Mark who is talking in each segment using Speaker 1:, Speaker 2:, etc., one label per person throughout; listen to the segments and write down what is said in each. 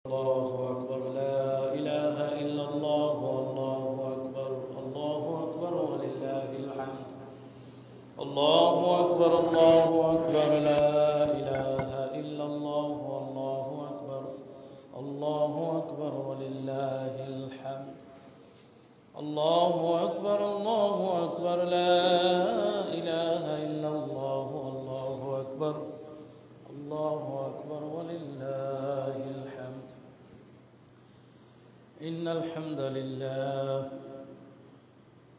Speaker 1: الله أكبر لا إله إلا الله والله أكبر ولله الحمد الله أكبر لا إله إلا الله والله أكبر ولله الحمد الله أكبر لا إله إلا الله والله أكبر ولله الحمد إن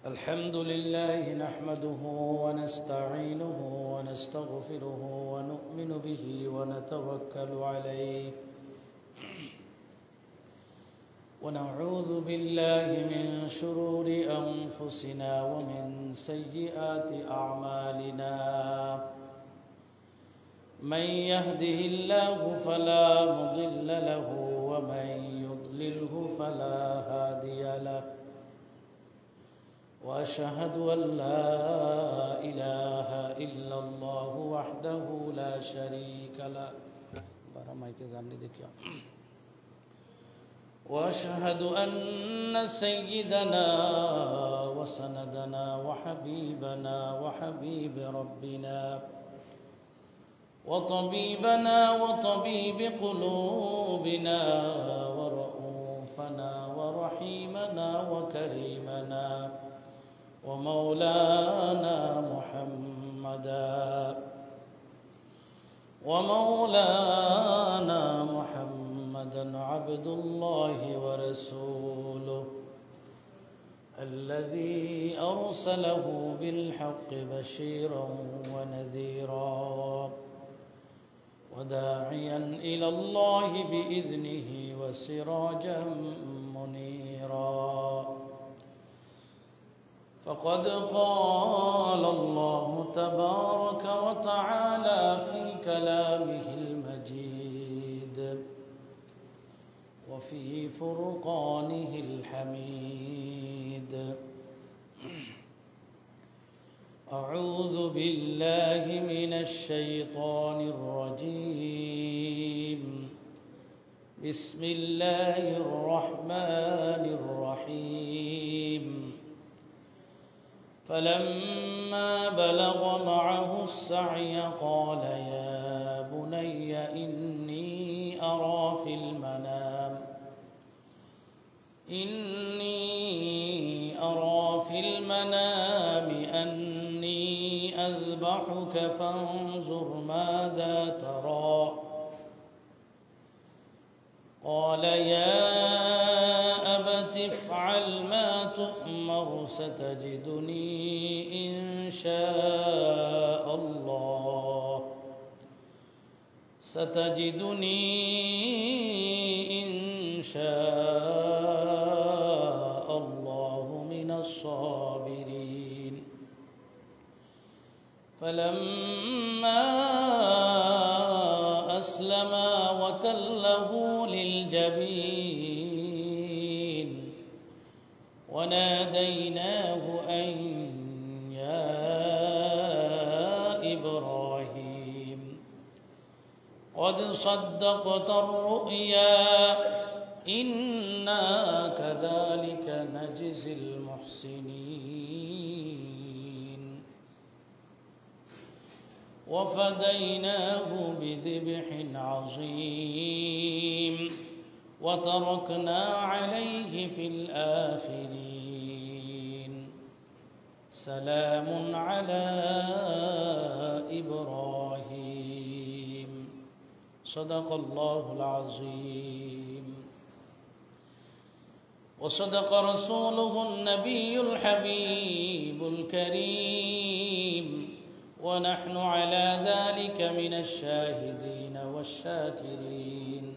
Speaker 1: الحمد لله نحمده ونستعينه ونستغفره ونؤمن به ونتوكل عليه ونعوذ بالله من شرور أنفسنا ومن سيئات أعمالنا من يهده الله فلا مضل له ومن يضلله فلا هادي له وأشهد أن لا إله إلا الله وحده لا شريك له وأشهد أن سيدنا وسندنا وحبيبنا وحبيب ربنا وطبيبنا وطبيب قلوبنا ورؤوفنا ورحيمنا وكريمنا ومولانا محمدا عبد الله ورسوله الذي أرسله بالحق بشيرا ونذيرا وداعيا إلى الله بإذنه وسراجا منيرا فقد قال الله تبارك وتعالى في كلامه المجيد وفي فرقانه الحميد أعوذ بالله من الشيطان الرجيم بسم الله الرحمن الرحيم فلما بلغ معه السعي قال يا بني إني أرى في المنام أني أذبحك فانظر ماذا ترى قال يا أبت افعل ما تؤمر ستجدني إن شاء الله من الصابرين فلما أسلما وتله للجبين وناديناه أن يا إبراهيم قد صدقت الرؤيا إنا كذلك نجزي المحسنين وفديناه بذبح عظيم وتركنا عليه في الآخرين سلام على إبراهيم صدق الله العظيم وصدق رسوله النبي الحبيب الكريم ونحن على ذلك من الشاهدين والشاكرين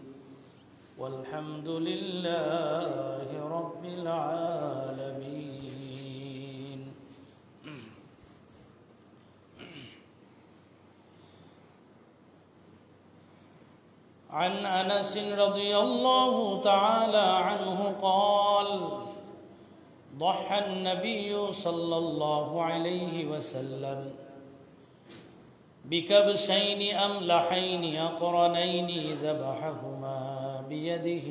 Speaker 1: والحمد لله رب العالمين عن أنس رضي الله تعالى عنه قال ضحى النبي صلى الله عليه وسلم بكبشين أملحين أقرنين ذبحهما بيده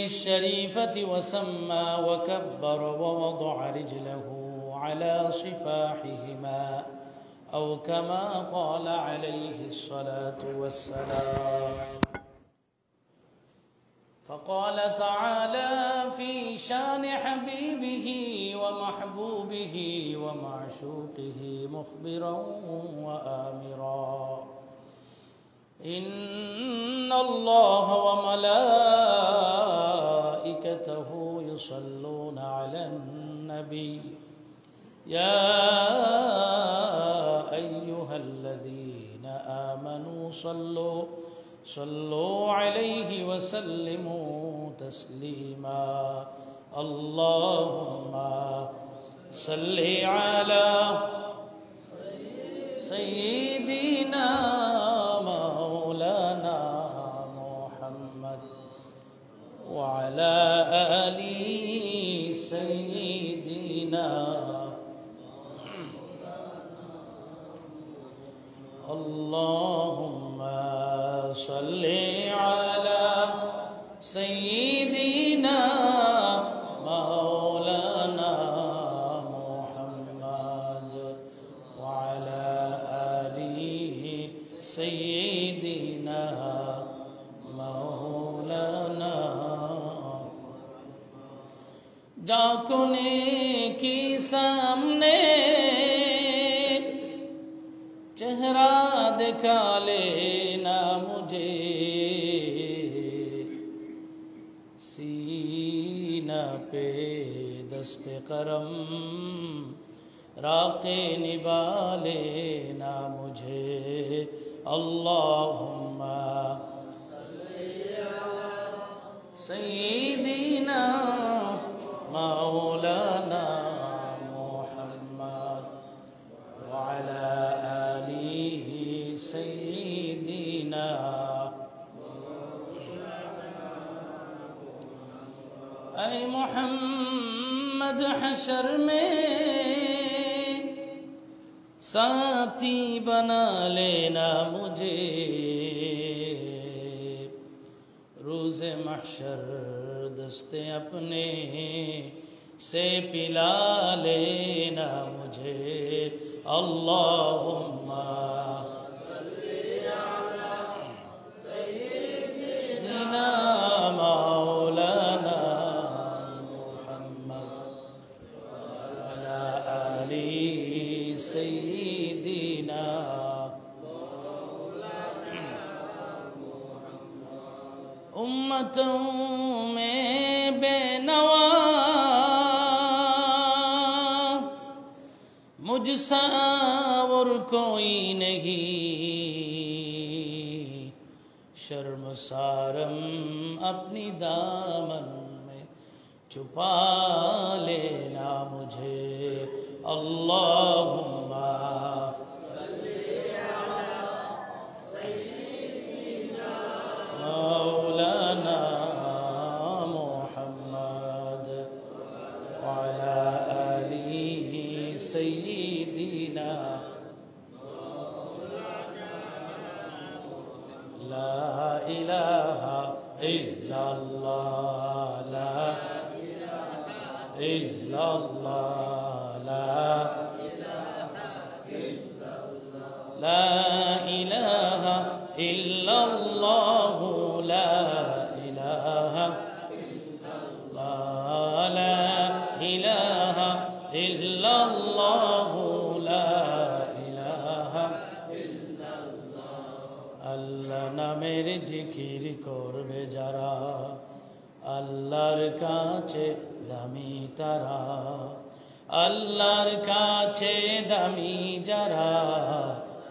Speaker 1: الشريفة وسمى وكبر ووضع رجله على صفاحهما أو كما قال عليه الصلاة والسلام. فقال تعالى في شان حبيبه ومحبوبه ومعشوقه مخبرا وآمرا: إن الله وملائكته يصلون على النبي يا أيها الذين آمنوا صلوا عليه وسلموا تسليما. اللهم صل على سيدنا مولانا محمد وعلى آل سيدنا. اللهم صل على سيدنا مولانا محمد وعلى آل سيدنا مولانا. جاکوں کی سامنے چہرہ دکھا لینا مجھے، سینہ پہ دست کرم راقِ نبھا لینا مجھے. اللہم سیدنا مولانا محمد وعلى آل سيدنا. اے محمد حشر میں ساتھی بنا لینا مجھے، روز محشر دست اپنے سے پلا لینا مجھے. اللہم سیدنا مولانا محمد وعلى آل سیدنا. امتوں میں بے نوا مجھ سا اور کوئی نہیں، شرمسارم اپنی دامن میں چھپا لینا مجھے. اللہم مولانا محمد وعلى آل سيدنا. لا إله إلا الله لا إلا الله لا لا إله إلا الله لا إله إلا الله لا إله إلا الله لا إله إلا الله. আল্লাহ নামের জিকির করবে যারা, আল্লাহর কাছে দামি তারা, আল্লাহর কাছে দামি যারা,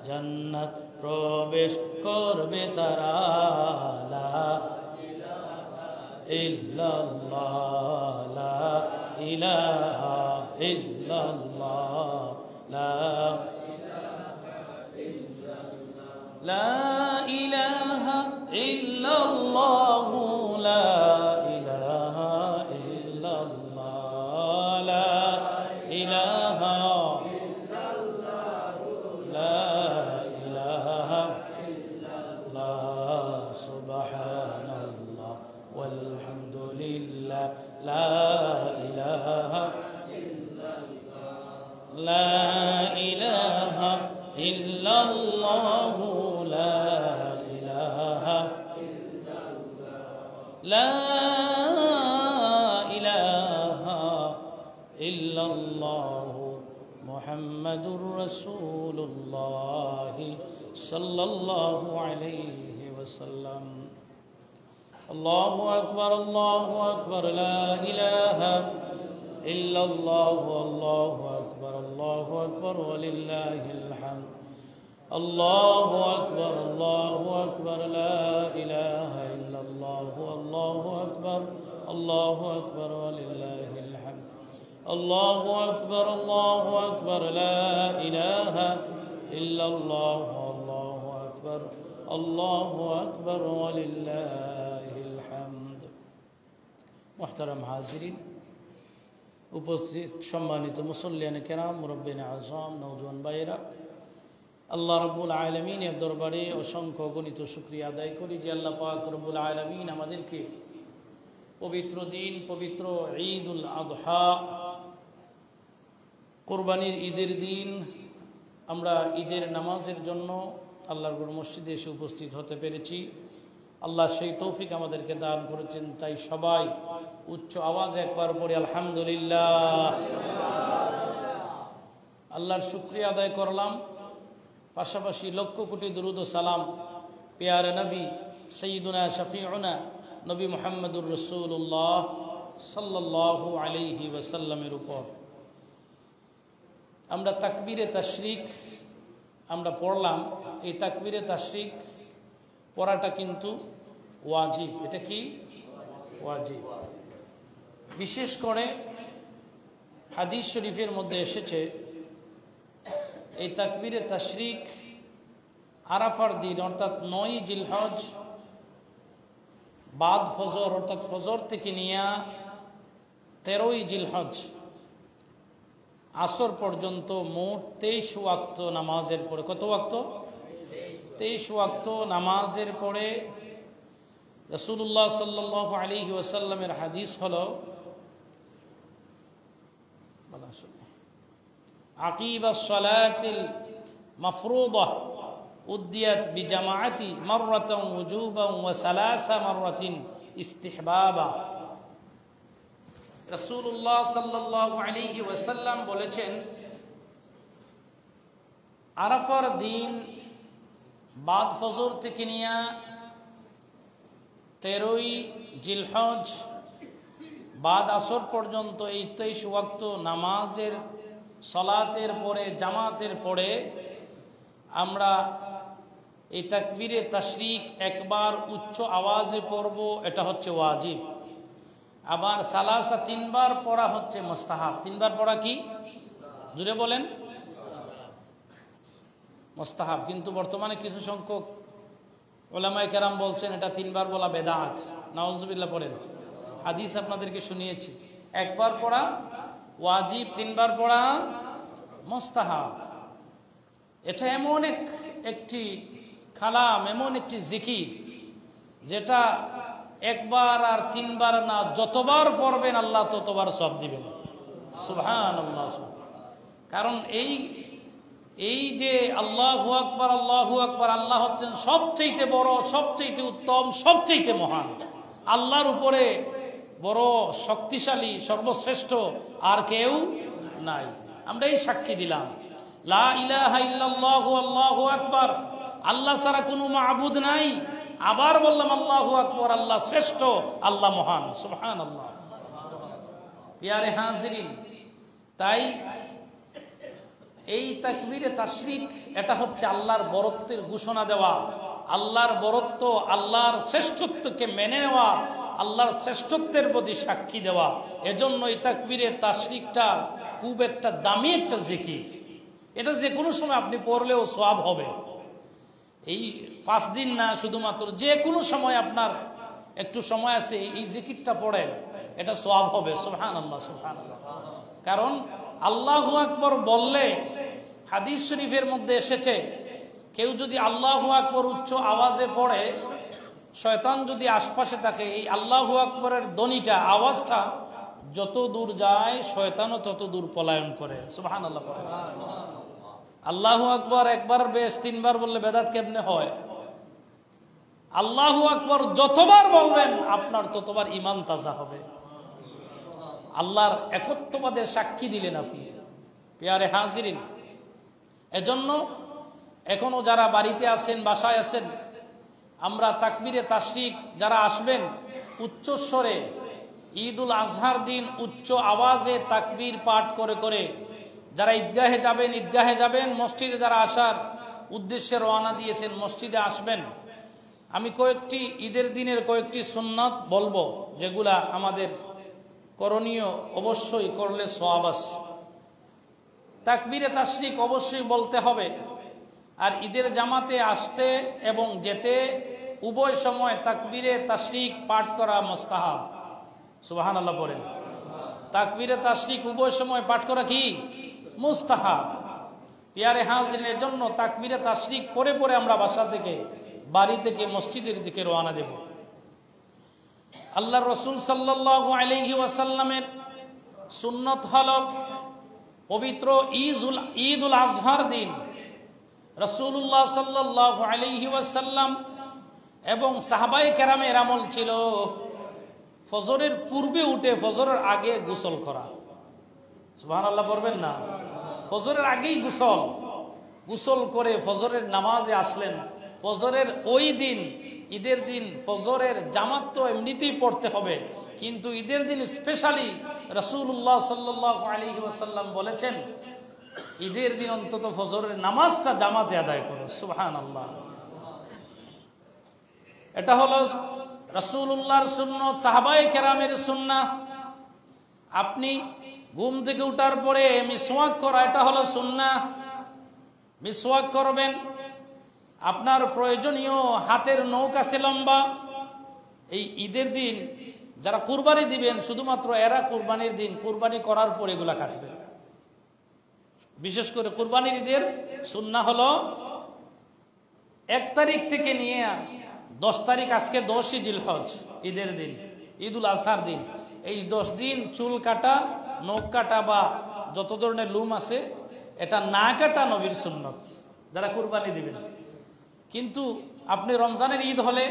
Speaker 1: জান্নাত প্রবেশ করবে তারা. লা ইলাহা ইল্লাল্লাহ লা ইলাহা ইল্লাল্লাহ লা لا إله إلا الله لا إله إلا الله لا إله إلا الله لا إله إلا লা ইলাহা লা ইলাহা ইল্লাল্লাহু লা ইলাহা লা ইলাহা ইল্লাল্লাহু মুহাম্মাদুর রাসূলুল্লাহ সাল্লাল্লাহু আলাইহি ওয়াসাল্লাম। আল্লাহু আকবার, আল্লাহু আকবার, লা ইলাহা ইল্লাল্লাহু, আল্লাহু আকবার, আল্লাহু আকবার, ওয়ালিল্লাহিল হামদ। আল্লাহু আকবার, আল্লাহু আকবার, লা ইলাহা ইল্লাল্লাহু, আল্লাহু আকবার, আল্লাহু আকবার, ওয়ালিল্লাহিল হামদ। আল্লাহু আকবার, আল্লাহু আকবার, লা ইলাহা ইল্লাল্লাহু, আল্লাহু আকবার, আল্লাহু আকবার, ওয়ালিল্লাহিল হামদ। মুহতারাম হাজিরিন, উপস্থিত সম্মানিত মুসল্লিয়ানে কেরাম, মুরব্বিয়ানে আযম, নওজোয়ান ভাইয়েরা, আল্লাহ রাব্বুল আলামিনের দরবারে অসংখ্য গণিত শুকরিয়া আদায় করি যে আল্লাহ পাক রব্বুল আলামিন আমাদেরকে পবিত্র দিন, পবিত্র ঈদুল আযহা, কোরবানির ঈদের দিন আমরা ঈদের নামাজের জন্য আল্লাহর ঘর মসজিদে এসে উপস্থিত হতে পেরেছি। আল্লাহ সেই তৌফিক আমাদেরকে দান করেছেন। তাই সবাই উচ্চ আওয়াজে একবার পড়ি আলহামদুলিল্লাহ। আল্লাহর শুকরিয়া আদায় করলাম, পাশাপাশি লক্ষ কোটি দুরুদ ও সালাম পেয়ারে নবী সৈয়দুনা শফিউনা নবী মুহাম্মদুর রাসূলুল্লাহ সাল্লাল্লাহু আলাইহি ওয়াসাল্লামের উপর। আমরা তাকবীরে তাশরিক আমরা পড়লাম। এই তাকবীরে তাশরিক পড়াটা কিন্তু ওয়াজিব। এটা কি ওয়াজিব? বিশেষ করে হাদিস শরীফের মধ্যে এসেছে এই তাকবীরে তাশরিক আরাফার দিন অর্থাৎ ৯ জিলহজ বাদ ফজর অর্থাৎ ফজর থেকে নিয়ে ১৩ই জিলহজ আসর পর্যন্ত মোট ২৩ ওয়াক্ত নামাজের পরে, কত ওয়াক্ত? ২৩ ওয়াক্ত নামাজের পরে রাসূলুল্লাহ সাল্লাল্লাহু আলাইহি ওয়াসাল্লামের হাদিস হলো আকিবাস সালাতিল মাফরুদাহ উদ্দিয়াত বিজামাআতি মাররাতান ওয়ুজুবান ওয়া সালাসা মাররাতিন ইস্তিহবাবা। রাসূলুল্লাহ সাল্লাল্লাহু আলাইহি ওয়াসাল্লাম বলেছেন, আরাফার দিন বাদ ফজর থেকে নিয়ে ১৩ই জিলহজ বাদ আসর পর্যন্ত এই ২৩ ওয়াক্ত নামাজের সালাতের পরে জামাতের পরে আমরা এই তাকবীরে তাশরিক একবার উচ্চ আওয়াজে পড়ব, এটা হচ্ছে ওয়াজিব। আবার সালাসা ৩ বার পড়া হচ্ছে মুস্তাহাব। ৩ বার পড়া কি? জুড়ে বলেন। মুস্তাহাব। কিন্তু বর্তমানে কিছু সংখ্যক উলামায়ে কেরাম বলছেন এটা ৩ বার বলা বেদাত। নাউজুবিল্লাহ পড়েন। হাদিস আপনাদেরকে শুনিয়েছি, একবার পড়া ওয়াজিব, ৩ বার পড়া মুস্তাহাব। এটা এমন একটি কালাম, এমন একটি জিকির যেটা একবার আর ৩ বার না, যতবার পড়বেন আল্লাহ ততবার সওয়াব দিবেন। সুবহানাল্লাহ। কারণ এই যে আল্লাহু আকবার, আল্লাহু আকবার, আল্লাহ হচ্ছেন সবচেয়ে বড়, সবচেয়ে উত্তম, সবচেয়ে মহান। আল্লাহর উপরে বড় শক্তিশালী, সর্বশ্রেষ্ঠ আর কেউ নাই। আমরা এই সাক্ষী দিলাম, লা ইলাহা ইল্লাল্লাহু আল্লাহু আকবার, আল্লাহ ছাড়া কোনো মাবুদ নাই। আবার বললাম আল্লাহু আকবার, আল্লাহ শ্রেষ্ঠ, আল্লাহ মহান। সুবহানাল্লাহ। প্রিয় হাজিরিন, তাই এই তাকবীরে তাশরিক এটা হচ্ছে আল্লাহর বরত্বের ঘোষণা দেওয়া, আল্লাহর বরত্ব, আল্লাহর শ্রেষ্ঠত্বকে মেনে নেওয়া, আল্লাহর শ্রেষ্ঠত্বের প্রতি সাক্ষী দেওয়া। এজন্য এই তাকবীরে তাশরিকটা খুব একটা দামি একটা জিকির। এটা যে কোনো সময় আপনি পড়লেও সওয়াব হবে। এই 5 দিন না, শুধুমাত্র যে কোনো সময় আপনার একটু সময় আছে এই জিকিরটা পড়েন, এটা সওয়াব হবে। সুবহানাল্লাহ, সুবহানাল্লাহ। কারণ আল্লাহু আকবার বললে হাদিস শরীফের মধ্যে এসেছে, কেউ যদি আল্লাহু আকবার উচ্চ আওয়াজে পড়ে শয়তান যদি আশপাশে থাকে, এই আল্লাহু আকবরের ধ্বনিটা, আওয়াজটা যত দূর যায় শয়তানও তত দূর পলায়ন করে। সুবহানাল্লাহ। আল্লাহু আকবর একবার বেশ, তিনবার বললে বেদাত কেমনে হয়? আল্লাহু আকবর যতবার বলবেন আপনার ততবার ঈমান তাজা হবে। আল্লাহর একত্ববাদের সাক্ষী দিলেন আপনি। প্রিয় হাজিরিন, এজন্য এখনো যারা বাড়িতে আছেন, বাসায় আছেন, আমরা তাকবীরে তাশরিক যারা আসবেন উচ্চস্বরে ঈদুল আজহার দিন উচ্চ আওয়াজে তাকবীর পাঠ করে করে যারা ঈদগাহে যাবেন, ঈদগাহে যাবেন। মসজিদে যারা আসার উদ্দেশ্যে রওনা দিয়েছেন মসজিদে আসবেন। আমি কয়েকটি ঈদের দিনের কয়েকটি সুন্নাত বলবো যেগুলা আমাদের করণীয়, অবশ্যই করলে সওয়াব আছে। তাকবীরে তাশরিক অবশ্যই বলতে হবে। আর ঈদের জামাতে আসতে এবং যেতে উভয় সময় তাকবীরে তাশরিক পাঠ করা মুস্তাহাব। সুবহানাল্লাহ বলেন। তাকবীরে তাশরিক উভয় সময় পাঠ করা কি মুস্তাহাব। প্রিয় হাজিরিনের জন্য তাকবীরে তাশরিক পরে পরে আমরা বাসা থেকে, বাড়ি থেকে মসজিদের দিকে রওনা দেব। আল্লাহর রাসূল সাল্লাল্লাহু আলাইহি ওয়াসাল্লামের সুন্নত হলো পবিত্র ঈদুল আজহার দিন রাসূলুল্লাহ সাল্লাল্লাহু আলাইহি ওয়াসাল্লাম এবং সাহাবায়ে কেরামের আমল ছিল ফজরের পূর্বে উঠে ফজরের আগে গোসল করা। সুবহানাল্লাহ পড়বেন না? ফজরের আগেই গোসল করে ফজরের নামাজে আসলেন। ফজরের ওই দিন, ঈদের দিন ফজরের জামাত তো এমনিতেই পড়তে হবে, কিন্তু ঈদের দিন স্পেশালি রাসূলুল্লাহ সাল্লাল্লাহু আলাইহি ওয়াসাল্লাম বলেছেন ঈদের দিন অন্তত ফজরের নামাজটা জামাতে আদায় করো। সুবহানাল্লাহ। এটা হলো রাসূলুল্লাহর সুন্নাত, সাহাবায়ে কেরামের সুন্নাহ। আপনি ঘুম থেকে ওঠার পরে মিসওয়াক করা, এটা হলো সুন্নাহ। মিসওয়াক করবেন। আপনার প্রয়োজনীয় হাতের নখ আছে লম্বা। এই ঈদের দিন যারা কুরবানি দিবেন, শুধুমাত্র এরা কুরবানির দিন কুরবানি করার পর এগুলা কাটবেন। বিশেষ করে কুরবানির ঈদের সুন্নাহ হলো 1 তারিখ থেকে নিয়ে 10 তারিখ, আজকে 10ই জিলহজ ঈদের দিন, ঈদুল আজহার দিন, এই 10 দিন চুল কাটা, নখ কাটা বা যত ধরনের লুম আছে এটা না কাটা নবীর সুন্নত যারা কুরবানি দিবেন। কিন্তু আপনি রমজানের ঈদ হলে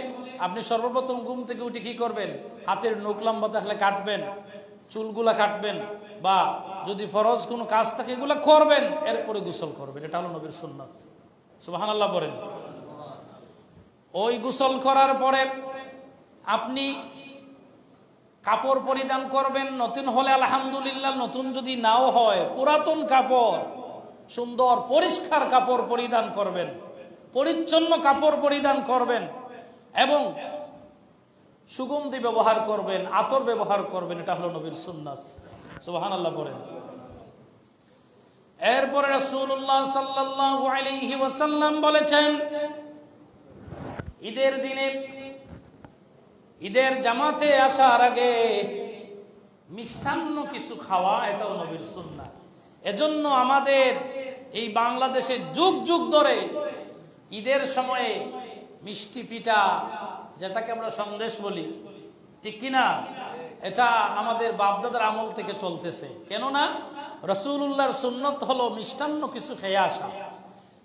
Speaker 1: আপনি সর্বপ্রথম ঘুম থেকে উঠে কি করবেন? হাতের নখ লম্বা থাকলে কাটবেন, চুলগুলা কাটবেন, বা যদি ফরজ কোনো কাজ থাকে এগুলো করবেন, এরপরে গোসল করবেন। এটা হলো নবীর সুন্নাত। সুবহানাল্লাহ বলেন। ওই গোসল করার পরে আপনি কাপড় পরিধান করবেন। নতুন হলে আলহামদুলিল্লাহ, নতুন যদি নাও হয় পুরাতন কাপড়, সুন্দর পরিষ্কার কাপড় পরিধান করবেন, পরিচ্ছন্ন কাপড় পরিধান করবেন এবং সুগন্ধি ব্যবহার করবেন, আতর ব্যবহার করবেন। এটা হলো নবীর সুন্নাত। সুবহানাল্লাহ বলেন। এরপরে রাসূলুল্লাহ সাল্লাল্লাহু আলাইহি ওয়াসাল্লাম বলেছেন ঈদের দিনে, ঈদের জামাতে আসার আগে মিষ্টান্ন কিছু খাওয়া, এটাও নবীর সুন্নাত। এজন্য আমাদের এই বাংলাদেশে যুগ যুগ ধরে ঈদের সময়ে মিষ্টি পিঠা, যেটাকে আমরা সন্দেশ বলি, ঠিক কিনা, এটা আমাদের বাপদাদার আমল থেকে চলতেছে। কেননা রাসূলুল্লাহর সুন্নত হলো মিষ্টান্ন কিছু খেয়ে আসা।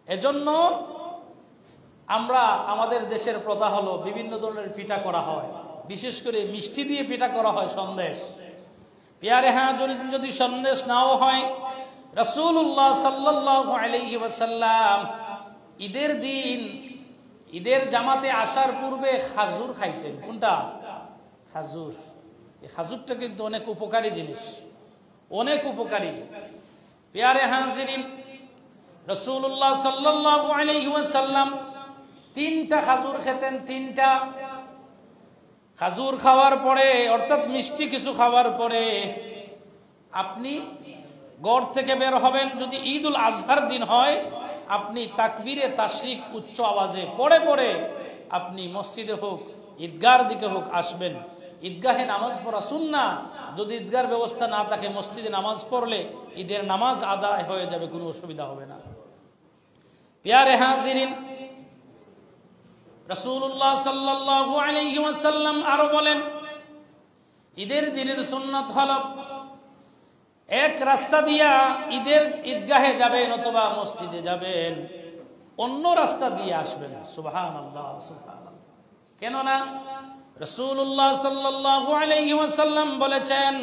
Speaker 1: এজন্য আমরা, আমাদের দেশের প্রথা হলো বিভিন্ন ধরনের পিঠা করা হয়, বিশেষ করে মিষ্টি দিয়ে পিঠা করা হয়, সন্দেশ। পেয়ারে হ্যাঁ, যদি সন্দেশ নাও হয়, রাসূলুল্লাহ সাল্লাল্লাহু আলাইহি ওয়াসাল্লাম ঈদের দিন, ঈদের জামাতে আসার পূর্বে খাজুর খাইতেন। কোনটা? খাজুর। এই খাজুরটা কিন্তু অনেক উপকারী জিনিস, অনেক উপকারী। পেয়ারে হাজিরিন, রাসূলুল্লাহ সাল্লাল্লাহু আলাইহি ওয়াসাল্লাম 3টা খাজুর খেতেন। 3টা খাজুর খাওয়ার পরে, অর্থাৎ মিষ্টি কিছু খাওয়ার পরে আপনি ঘর থেকে বের হবেন। যদি ঈদুল আজহার দিন হয়, আপনি তাকবীরে তাশরিক উচ্চ আওয়াজে পড়ে পড়ে আপনি মসজিদে হোক, ঈদগাহর দিকে হোক আসবেন। ঈদগাহে নামাজ পড়া সুন্নাহ। যদি ঈদগাহর ব্যবস্থা না থাকে, মসজিদে নামাজ পড়লে ঈদের নামাজ আদায় হয়ে যাবে, কোনো অসুবিধা হবে না। প্যারে হাজিরিন, রাসূলুল্লাহ সাল্লাল্লাহু আলাইহি ওয়াসাল্লাম আরো বলেন, ঈদের দিনের সুন্নাত হলো এক রাস্তা দিয়া ঈদের ঈদগাহে যাবেন অথবা মসজিদে যাবেন, অন্য রাস্তা দিয়ে আসবেন। সুবহানাল্লাহ, সুবহানাল্লাহ। কেননা রাসূলুল্লাহ সাল্লাল্লাহু আলাইহি ওয়াসাল্লাম বলেছেন,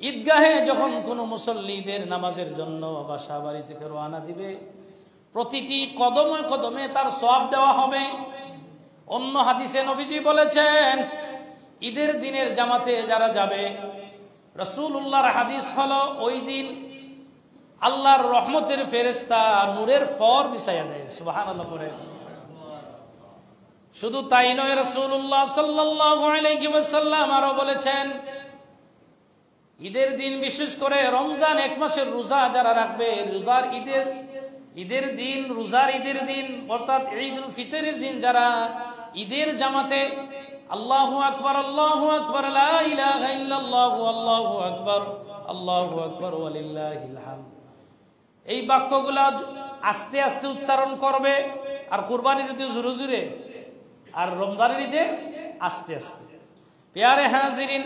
Speaker 1: ঈদগাহে যখন কোনো মুসল্লি ঈদের নামাজের জন্য বাসা বাড়ি থেকে রওনা দিবে, প্রতিটি কদমে কদমে তার সওয়াব দেওয়া হবে। অন্য হাদিসে নবীজি বলেছেন, ঈদের দিনের জামাতে যারা যাবে, রাসূলুল্লাহর হাদিস হলো ওই দিন আল্লাহর রহমতের ফেরেশতা নূরের ফর বিছাইয়া দেয়। সুবহানাল্লাহ পড়ে। শুধু তাই নয়, রাসূলুল্লাহ সাল্লাল্লাহু আলাইহি ওয়াসাল্লাম আরো বলেছেন, ঈদের দিন বিশেষ করে রমজান এক মাসের রোজা যারা রাখবে, ঈদের দিন অর্থাৎ ঈদুল ফিতরের দিন যারা ঈদের জামাতে আল্লাহু আকবার আল্লাহু আকবার লা ইলাহা ইল্লাল্লাহু আল্লাহু আকবার ওয়ালিল্লাহিল হামদ, এই বাক্যগুলো আস্তে আস্তে উচ্চারণ করবে। আর কুরবানির ঈদে জোরে জোরে, আর রমজানের ঈদে আস্তে আস্তে। প্যারে হাজিরিন,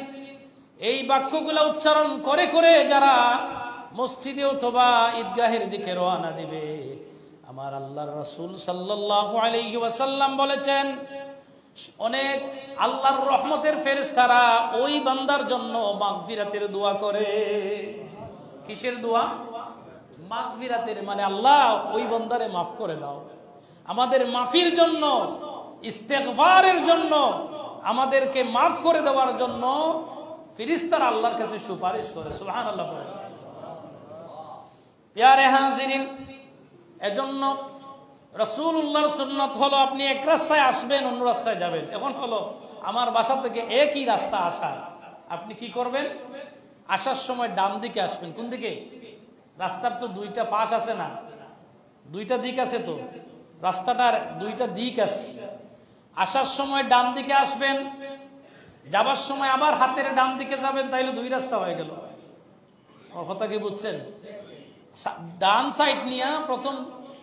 Speaker 1: এই বাক্যগুলো উচ্চারণ করে করে যারা মসজিদে অথবা ঈদগাহের দিকে রওনা দিবে, আমার আল্লাহর রাসূল সাল্লাল্লাহু আলাইহি ওয়াসাল্লাম বলেছেন, অনেক আল্লাহর রহমতের ফেরেশতারা ওই বান্দার জন্য মাগফিরাতের দোয়া করে। কিসের দোয়া? মাগফিরাতের, মানে আল্লাহ ওই বান্দারে মাফ করে দাও। আমাদের মাফির জন্য, ইস্তেগফারের জন্য, আমাদেরকে মাফ করে দেওয়ার জন্য ফেরেশতারা আল্লাহর কাছে সুপারিশ করে। সুবহানাল্লাহ। প্যারে হাজিরিন, এজন্য রাসূলুল্লাহর সুন্নাত হলো আপনি এক রাস্তায় আসবেন, অন্য রাস্তায় যাবেন। এখন হলো আমার বাসা থেকে একই রাস্তা আসা, আপনি কি করবেন? আসার সময় ডান দিকে আসবেন। কোন দিকে? রাস্তার তো দুইটা পাশ আছে না, দুইটা দিক আছে, তো রাস্তাটার দুইটা দিক আছে। আসার সময় ডান দিকে আসবেন, যাবার সময় আবার হাতের ডান দিকে যাবেন, তাইলে দুই রাস্তা হয়ে গেল। আমার কথা কি বুঝছেন? ডান সাইড নিয়ে প্রথম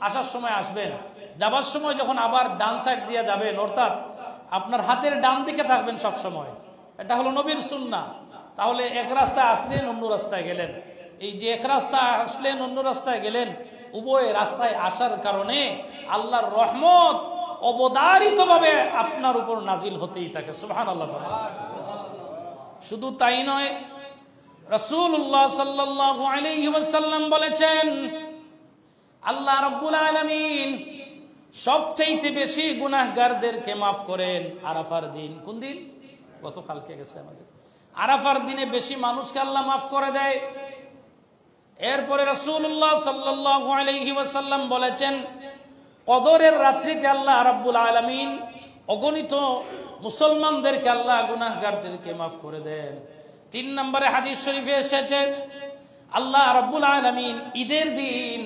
Speaker 1: আসার সময় আসবেন, যাবার সময় যখন আবার ডান সাইড দিয়ে যাবেন, অর্থাৎ আপনার হাতের ডান দিকে থাকবেন সব সময়। এটা হলো নবীর সুন্নাহ। তাহলে এক রাস্তায় আসলেন, অন্য রাস্তায় গেলেন। এই যে এক রাস্তায় আসলেন, অন্য রাস্তায় গেলেন, উভয় রাস্তায় আসার কারণে আল্লাহর রহমত অবধারিতভাবে আপনার উপর নাজিল হতেই থাকে। সুবহানাল্লাহ। শুধু তাই নয়, রাসূলুল্লাহ সাল্লাল্লাহু আলাইহি ওয়াসাল্লাম বলেছেন, আল্লাহ রাব্বুল আলামিন সবচেয়ে বেশি গুনাহগারদেরকে মাফ করেন আরাফার দিন। কোন দিন? গতকালকে গেছে আমাদের। আরাফার দিনে বেশি মানুষকে আল্লাহ মাফ করে দেয়। এরপরে রাসূলুল্লাহ সাল্লাল্লাহু আলাইহি ওয়াসাল্লাম বলেছেন, কদরের রাত্রিতে আল্লাহ রাব্বুল আলামিন অগণিত মুসলমানদেরকে, আল্লাহ গুনাহগারদেরকে মাফ করে দেন। 3 নম্বরে হাদিস শরীফে এসেছে, আল্লাহ রাব্বুল আলামিন ঈদের দিন,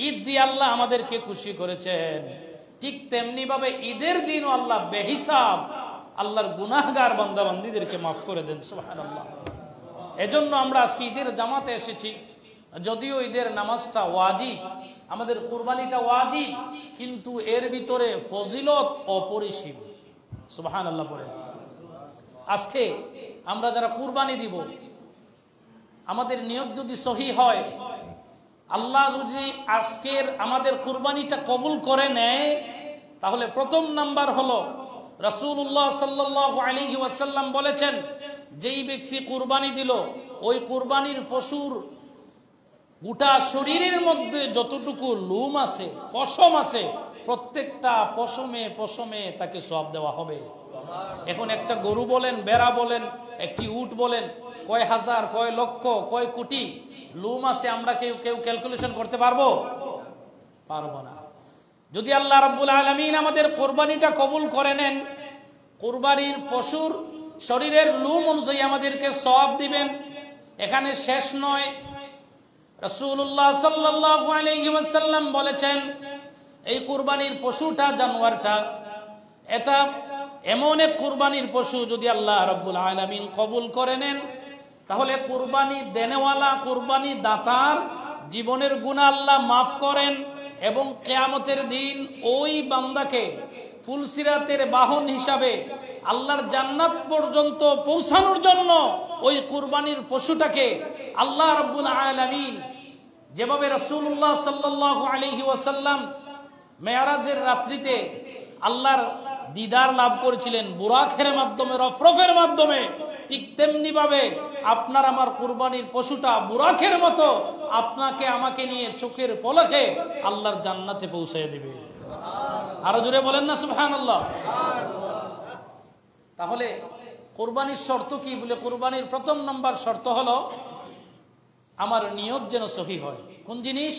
Speaker 1: ঈদ দিয়ে আল্লাহ আমাদেরকে খুশি করেছেন। ঠিক তেমনি ভাবে ঈদের দিনও আল্লাহ বেহিসাব আল্লাহর গুনাহগার বান্দা বান্দীদেরকে মাফ করে দেন। সুবহানাল্লাহ। এজন্য আমরা আজকে ঈদের জামাতে এসেছি। যদিও ঈদের নামাজটা ওয়াজিব, আমাদের কুরবানিটা ওয়াজিব, কিন্তু এর ভিতরে ফজিলত অপরিসীম। সুবহানাল্লাহ পড়ে। আজকে আমরা যারা কুরবানি দিব, আমাদের নিয়ত যদি সহি হয়, আল্লাহ যদি আজকের আমাদের কুরবানিটা কবুল করে নেয়, তাহলে প্রথম নাম্বার হলো রাসূলুল্লাহ সাল্লাল্লাহু আলাইহি ওয়াসাল্লাম বলেছেন, যেই ব্যক্তি কুরবানি দিল, ওই কুরবানির পশুর গোটা শরীরের মধ্যে যতটুকু লোম আছে, পশম আছে, প্রত্যেকটা পশমে পশমে তাকে সওয়াব দেওয়া হবে। এখন একটা গরু বলেন, বেড়া বলেন, একটি উট বলেন, কয় হাজার, কয় লক্ষ, কয় কোটি লোম আছে, আমরা কেউ ক্যালকুলেশন করতে পারবো? পারবো না। যদি আল্লাহ রাব্বুল আলামিন আমাদের কোরবানিটা কবুল করে নেন, কোরবানির পশুর শরীরের লোম অনুযায়ী আমাদেরকে সওয়াব দিবেন। এখানে শেষ নয়, রাসূলুল্লাহ সাল্লাল্লাহু আলাইহি ওয়াসাল্লাম বলেছেন, এই কুরবানির পশুটা, জানোয়ারটা, এটা এমন এক কুরবানির পশু, যদি আল্লাহ রাব্বুল আলামিন কবুল করে নেন, তাহলে কুরবানি দেনেওয়ালা, কুরবানি দাতার জীবনের গুনাহ আল্লাহ মাফ করেন এবং কিয়ামতের দিন ওই বান্দাকে ফুলসিরাতের বাহন হিসাবে আল্লাহর জান্নাত পর্যন্ত পৌঁছানোর জন্য ওই কুরবানির পশুটাকে আল্লাহ রাব্বুল আলামিন যেভাবে রাসূলুল্লাহ সাল্লাল্লাহু আলাইহি ওয়াসাল্লাম মেরাজের রাত্রিতে আল্লাহর দিদার লাভ করেছিলেন বুরাকের মাধ্যমে, রফরফের মাধ্যমে, ঠিক তেমনি ভাবে আপনার আমার কুরবানির পশুটা বুরাকের মতো আপনাকে আমাকে নিয়ে চোখের পলকে আল্লাহর জান্নাতে পৌঁছে দিবে। আরো জোরে বলেন না সুবহানাল্লাহ। তাহলে কুরবানির শর্ত কি বলে? কুরবানির প্রথম নম্বর শর্ত হলো আমার নিয়ত যেন সহি হয়। কোন জিনিস?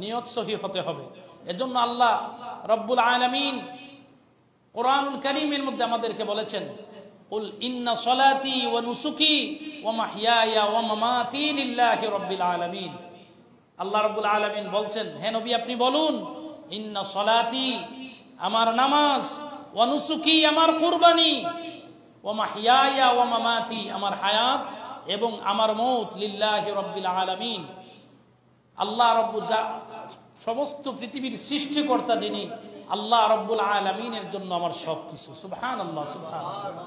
Speaker 1: নিয়ত সহি হতে হবে। এজন্য আল্লাহ রব্বুল আলামিন কোরআনুল কারীমের মধ্যে আমাদেরকে বলেছেন, কুল ইন্না সলাতি ওয়া নুসুকি ওয়া মাহইয়ায়া ওয়া মামাতি লিল্লাহি রাব্বিল আলামিন। আল্লাহ রাব্বুল আলামিন বলছেন, হে নবী আপনি বলুন, ইন্না সলাতি আমার নামাজ, ওয়া নুসুকি আমার কুরবানি, ওয়া মাহইয়ায়া ওয়া মামাতি আমার হায়াত এবং আমার মওত লিল্লাহি রাব্বিল আলামিন, আল্লাহ রাব্বুল সমস্ত পৃথিবীর সৃষ্টিকর্তা যিনি আল্লাহ রাব্বুল আলামিনের জন্য আমার সবকিছু। সুবহানাল্লাহ সুবহানাল্লাহ।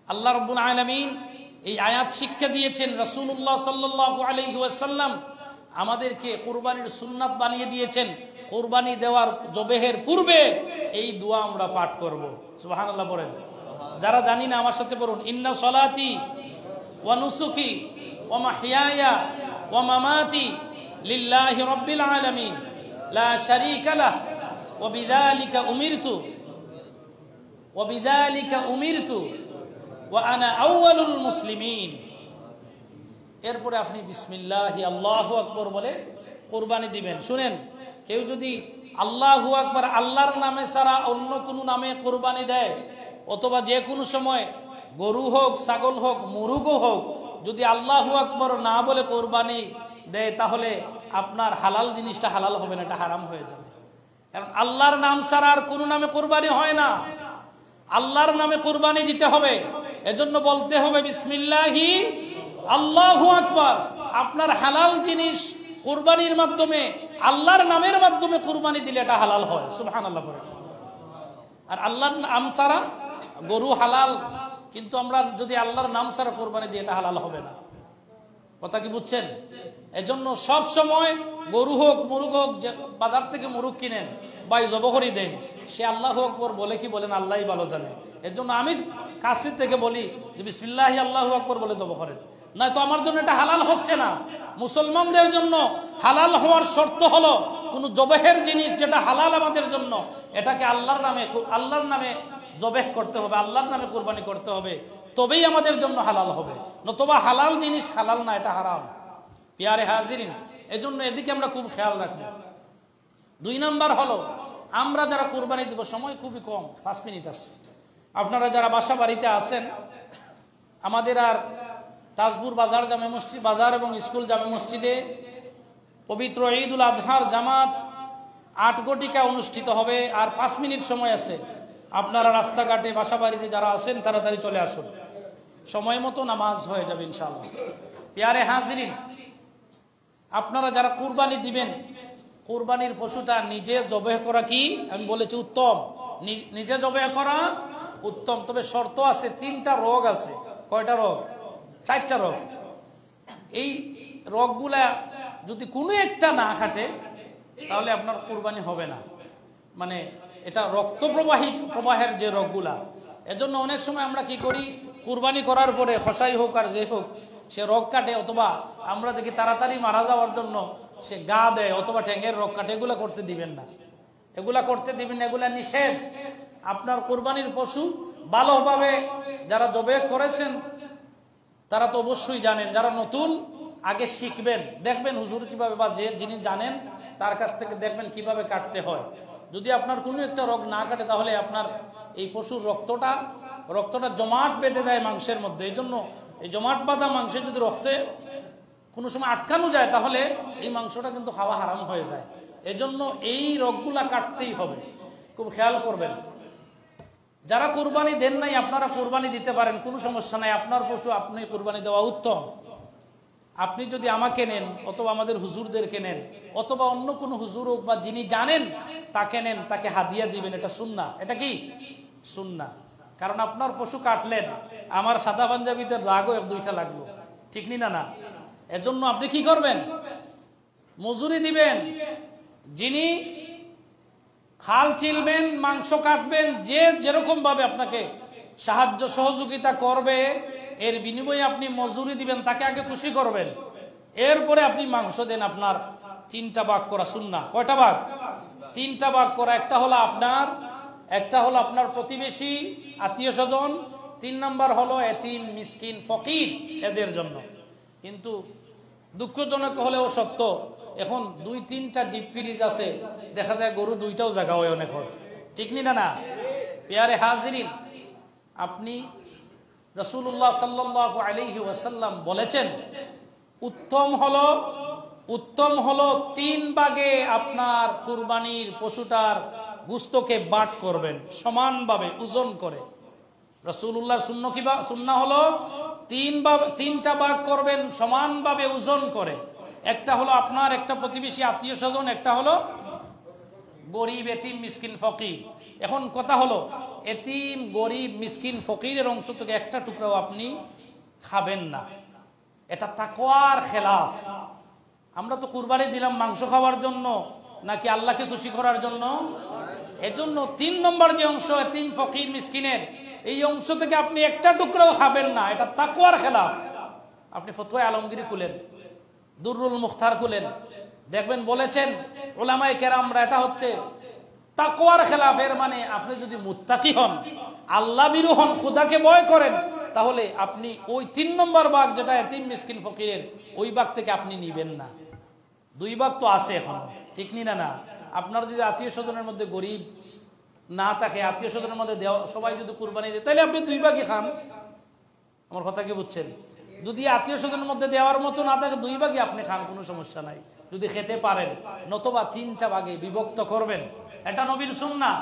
Speaker 1: আল্লাহ রাব্বুল আলামিন এই আয়াত শিক্ষা দিয়েছেন, রাসূলুল্লাহ সাল্লাল্লাহু আলাইহি ওয়াসাল্লাম আমাদেরকে কুরবানির সুন্নাত বানিয়ে দিয়েছেন। কুরবানি দেওয়ার জবেহের পূর্বে এই দোয়া আমরা পাঠ করব। সুবহানাল্লাহ বলেন। যারা জানি না আমার সাথে বলুন, ইন্না সলাতি ওয়া নুসুকি ওয়া মাহইয়ায়া ওয়া মামাতি লিল্লাহি রাব্বিল আলামিন লা শারীকা লাহ ওয়া বিযালিকা উমিরতু ওয়া আনা আউয়ালুল মুসলিমিন। এরপরে আপনি বিসমিল্লাহি আল্লাহু আকবার বলে কুরবানি দিবেন। শুনেন, কেউ যদি আল্লাহু আকবার আল্লাহর নামে ছাড়া অন্য কোনো নামে কুরবানি দেয়, অথবা যে কোনো সময় গরু হোক, ছাগল হোক, মুরগও হোক, যদি আল্লাহু আকবার না বলে কুরবানি দেয়, তাহলে আপনার হালাল জিনিসটা হালাল হবে না, এটা হারাম হয়ে যাবে। কারণ আল্লাহর নাম ছাড়া আর কোনো নামে কুরবানি হয় না। আল্লাহর নামে কুরবানি দিতে হবে। এজন্য বলতে হবে বিসমিল্লাহি আল্লাহু আকবার। আপনার হালাল জিনিস কুরবানির মাধ্যমে, আল্লাহর নামের মাধ্যমে কুরবানি দিলে এটা হালাল হয়। সুবহানাল্লাহ। আর আল্লাহর নাম ছাড়া গরু হালাল, কিন্তু আমরা যদি আল্লাহর নাম ছাড়া কুরবানি দিই এটা হালাল হবে না। কথা কি বুঝছেন? এজন্য সব সময় গরু হোক, মুরগ হোক, বাজার থেকে মুরগ কিনেন, ভাই জবহরি দেন, সে আল্লাহু আকবার বলে কি বলেন আল্লাহই ভালো জানে। এর জন্য আমি কাছে থেকে বলি যে বিসমিল্লাহি আল্লাহু আকবার বলে জব করেন, নয়তো আমার জন্য এটা হালাল হচ্ছে না। মুসলমানদের জন্য হালাল হওয়ার শর্ত হলো কোন জবেহের জিনিস যেটা হালাল আমাদের জন্য, এটাকে আল্লাহর নামে জবেহ করতে হবে, আল্লাহর নামে কুরবানি করতে হবে, তবেই আমাদের জন্য হালাল হবে। নতুবা হালাল জিনিস হালাল না, এটা হারাম। পিয়ারে হাজিরিন, এজন্য এদিকে আমরা খুব খেয়াল রাখবো। 2 নাম্বার হলো, আমরা যারা কুরবানি দিব, সময় খুবই কম, 5 মিনিট আছে। আপনারা যারা বাসা বাড়িতে আছেন, আমাদের আর তাজপুর বাজার জামে মসজিদ বাজার এবং স্কুল জামে মসজিদে পবিত্র ঈদুল আজহার জামাত 8 ঘটিকা অনুষ্ঠিত হবে। আর 5 মিনিট সময় আছে। আপনারা রাস্তাঘাটে বাসা বাড়িতে যারা আছেন তাড়াতাড়ি চলে আসুন, সময় মতো নামাজ হয়ে যাবে ইনশাআল্লাহ। পিয়ারে হাজিরিন, আপনারা যারা কুরবানি দিবেন, কুরবানির পশুটা নিজে জবেহ করা কি আমি বলেছি উত্তম, নিজে জবেহ করা উত্তম। তবে শর্ত আছে, 3টা রোগ আছে। কয়টা রোগ? 4টা রোগ। এই রোগগুলা যদি কোনো একটা না কাটে তাহলে আপনার কুরবানি হবে না। মানে এটা রক্ত প্রবাহের যে রোগগুলা। এজন্য অনেক সময় আমরা কি করি, কুরবানি করার পরে খসাই হোক আর যে হোক, সে রোগ কাটে, অথবা আমরা দেখি তাড়াতাড়ি মারা যাওয়ার জন্য সে গা দেয় অথবা ঠ্যাঙের রোগ কাটে। এগুলা করতে দিবেন না, এগুলা করতে দিবেন না, এগুলা নিষেধ। আপনার কুরবানির পশু ভালোভাবে যারা জবে করেছেন তারা তো অবশ্যই জানেন। যারা নতুন, আগে শিখবেন, দেখবেন হুজুর কিভাবে, বা যে যিনি জানেন তার কাছ থেকে দেখবেন কিভাবে কাটতে হয়। যদি আপনার কোনো একটা রোগ না কাটে তাহলে আপনার এই পশুর রক্তটা জমাট বেঁধে যায় মাংসের মধ্যে। এই জন্য এই জমাট বাঁধা মাংসে যদি রক্তে কোনো সময় আটকানো যায় তাহলে এই মাংসটা কিন্তু খাওয়া হারাম হয়ে যায়। এজন্য এই রোগগুলা কাটতেই হবে, খুব খেয়াল করবেন। যারা কুরবানি দেন নাই, আপনারা কুরবানি দিতে পারেন, কোনো সমস্যা নাই। আপনার পশু আপনি কুরবানি দেওয়া উত্তম। আপনি যদি আমাকে নেন অথবা আমাদের হুজুরদেরকে নেন অথবা অন্য কোনো হুজুর হোক বা যিনি জানেন তাকে নেন, তাকে হাদিয়া দিবেন, এটা সুন্নাহ। এটা কি সুন্নাহ? কারণ আপনার পশু কাটলেন, আমার সাদা পাঞ্জাবিতে রাগও এক দুইটা লাগলো, ঠিক নি না? না, এজন্য আপনি কি করবেন? মজুরি দিবেন। যিনি খাল চিলবেন, মাংস কাটবেন, যে যেরকম ভাবে আপনাকে সাহায্য সহযোগিতা করবে, এর বিনিময়ে আপনি মজুরি দিবেন, তাকে আগে খুশি করবেন, এরপরে আপনি মাংস দেন। আপনার 3টা ভাগ করা সুন্নাহ। কয়টা ভাগ? 3টা ভাগ করা। একটা হলো আপনার প্রতিবেশী, আত্মীয় স্বজন, 3 নম্বর হলো এতিম, মিসকিন, ফকির, এদের জন্য। কিন্তু দুঃখজনক হলেও সত্য, এখন 2-3টা ডিপ ফ্রিজ আছে, দেখা যায় গরু 2টাও জায়গা হয় অনেক হয়, ঠিক নি না? না পেয়ারে হাজিরিন, আপনি রাসূলুল্লাহ সাল্লাল্লাহু আলাইহি ওয়াসাল্লাম বলেছেন উত্তম হলো 3 ভাগে আপনার কুরবানির পশুটার গোশতকে ভাগ করবেন, সমানভাবে ওজন করে। রাসূলুল্লাহ সুন্নাহ হলো 3টা ভাগ করবেন, সমানভাবে ওজন করে। একটা হলো আপনার একটা প্রতিবেশী, আত্মীয় স্বজন, একটা হলো গরিব, এতিম, মিসকিন, ফকির। এখন কথা হলো, এতিম, গরিব, মিসকিন, ফকিরের অংশ থেকে একটা টুকরাও আপনি খাবেন না। এটা তাকওয়ার খেলাফ। আমরা তো কুরবানি দিলাম মাংস খাওয়ার জন্য নাকি আল্লাহকে খুশি করার জন্য? এজন্য 3 নম্বর যে অংশ এতিম, ফকির, মিসকিনের, এই অংশ থেকে আপনি একটা টুকরাও খাবেন না। এটা তাকওয়ার খেলাফ। আপনি ফতোয়া আলমগীর খুলেন, দুররুল মুখতার খুলেন, দেখবেন বলেছেন উলামায়ে কেরামরা, এটা হচ্ছে তাকওয়ার খেলাফ। এর মানে আপনি যদি মুত্তাকি হন, আল্লাহ ভীরু হন, খোদাকে ভয় করেন, তাহলে আপনি ওই 3 নম্বর ভাগ যেটা এতিম, মিসকিন, ফকিরের, ওই ভাগ থেকে আপনি নিবেন না। 2 ভাগ তো আছে এখন, ঠিক নি না? না, আপনার যদি আত্মীয় স্বজনের মধ্যে গরিব না থাকে, আত্মীয় স্বজনের মধ্যে দেওয়া, সবাই যদি কুরবানি দেয়, তাহলে আপনি 2 ভাগই খান। আমার কথা কি বুঝছেন? যদি আত্মীয় স্বজনের মধ্যে দেওয়ার মতো না থাকে, 2 ভাগই আপনি খান, কোনো সমস্যা নাই, যদি খেতে পারেন। নতুবা 3টা ভাগে বিভক্ত করবেন, এটা নবীর সুন্নাহ।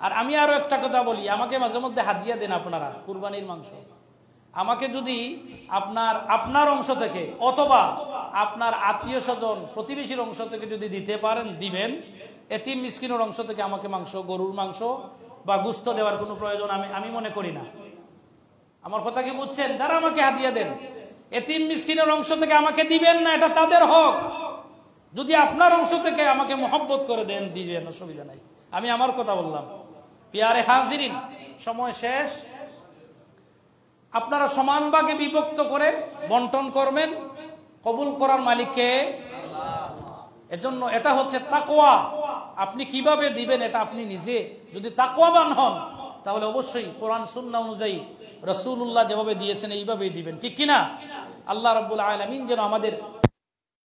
Speaker 1: আর আমি আরো একটা কথা বলি, আমাকে মাঝে মধ্যে হাদিয়া দেন আপনারা কুরবানির মাংস। আমাকে যদি আপনার অংশ থেকে অথবা আপনার আত্মীয় স্বজন, প্রতিবেশীর অংশ থেকে যদি দিতে পারেন দিবেন। এতিম, মিসকিনের অংশ থেকে আমাকে মাংস, গরুর মাংস বা গোশত দেওয়ার কোনো প্রয়োজন আমি মনে করি না। আমার কথা কি বুঝছেন? যারা আমাকে হাদিয়া দেন, এতিম, মিসকিনের অংশ থেকে আমাকে দিবেন না, এটা তাদের হক। যদি আপনার অংশ থেকে আমাকে মহব্বত করে দেন, দিবেন, অসুবিধা নাই। আমি আমার কথা বললাম। পিয়ারে হাজিরিন, সময় শেষ। আপনারা সমান ভাগে বিভক্ত করে বন্টন করবেন। কবুল করার মালিককে। এজন্য এটা হচ্ছে তাকওয়া। আপনি কিভাবে দিবেন এটা আপনি নিজে যদি তাকওয়াবান হন, তাহলে অবশ্যই কোরআন সুন্নাহ অনুযায়ী রাসূলুল্লাহ যেভাবে দিয়েছেন এইভাবেই দিবেন, ঠিক কিনা? আল্লাহ রাব্বুল আলামিন যেন আমাদের